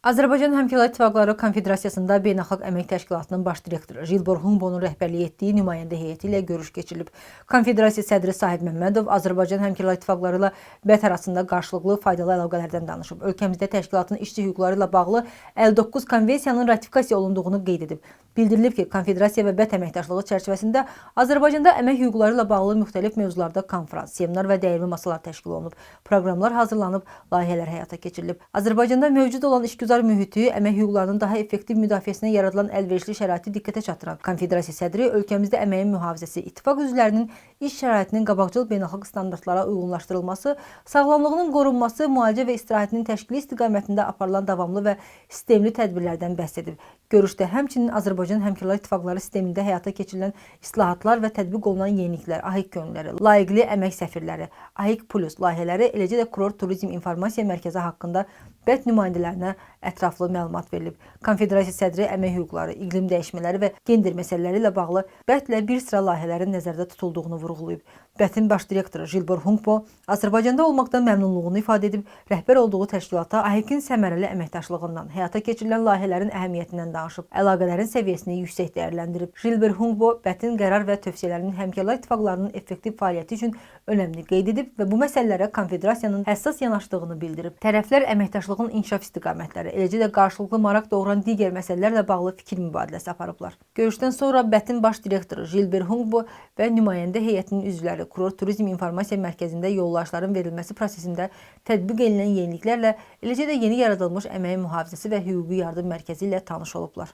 Azərbaycan Həmkarlar İttifaqları Konfederasiyasında Beynəlxalq Əmək Təşkilatının baş direktoru Jilbor Humbonun rəhbərlik etdiyi nümayəndə heyəti ilə görüş keçirilib. Konfederasiya sədri Sahib Məmmədov Azərbaycan Həmkarlar İttifaqları ilə BƏT arasında qarşılıqlı faydalı əlaqələrdən danışıb. Ölkəmizdə təşkilatın işçi hüquqları ilə bağlı 59 konvensiyanın ratifikasiya olunduğunu qeyd edib. Bildirilib ki, Konfederasiya və BƏT əməkdaşlığı çərçivəsində Azərbaycanda əmək hüquqları ilə bağlı müxtəlif mövzularda konfrans, seminar və dəyirmi masalar təşkil olunub. Proqramlar hazırlanıb, layihələr həyata keçirilib. Azərbaycanda mövcud olan işgüzar mühiti, əmək hüquqlarının daha effektiv müdafiəsinə yaradılan əlverişli şəraiti diqqətə çatdıran Konfederasiya sədri ölkəmizdə əməyin mühafizəsi, ittifaq üzvlərinin iş şəraitinin qabaqcıl beynəlxalq standartlara uyğunlaşdırılması, sağlamlığının qorunması, müalicə və istirahətinin təşkili istiqamətində aparılan davamlı və sistemli tədbirlərdən bəhs edib. Görüşdə həmçinin Azərbaycan Həmkarlar İttifaqları sistemində həyata keçirilən islahatlar və tətbiq olunan yeniliklər, AHİQ könülləri, layiqli əmək səfirləri, AHİQ Plus layihələri, eləcə də kurort turizm informasiya mərkəzi haqqında BƏT nümayəndələrinə ətraflı məlumat verilib. Konfederasiya sədri əmək hüquqları, iqlim dəyişmələri və gender məsələləri ilə bağlı BƏT-lə bir sıra layihələrin nəzərdə tutulduğunu vurğulayıb. BƏT-in baş direktoru Jilbor Humbo Azərbaycanda olmaqdan məmnunluğunu ifadə edib, rəhbər olduğu təşkilata AHİQ-in səmərəli əməkdaşlığından, həyata keçirilən layihələrin əhəmiyyətindən danışıb, əlaqələrin səviyyəsini yüksək dəyərləndirib. Jilbor Humbo BƏT-in qərar və tövsiyələrinin Həmkarlar İttifaqlarının effektiv fəaliyyəti üçün önəmini qeyd edib və bu məsələlərə konfederasiyanın həssas yanaşdığını bildirib. Tərəflər əməkdaşlığın inkişaf istiqamətləri, eləcə də qarşılıqlı maraq doğuran digər məsələlərlə bağlı fikir mübadiləsi aparıblar. Görüşdən sonra BƏT-in baş direktoru Jilbor Humbo və nümayəndə heyətinin üzvləri kurort turizm informasiya mərkəzində yollayışların verilməsi prosesində tətbiq edilən yeniliklərlə, eləcə də yeni yaradılmış əməyin mühafizəsi və hüquqi yardım mərkəzi ilə tanış olublar.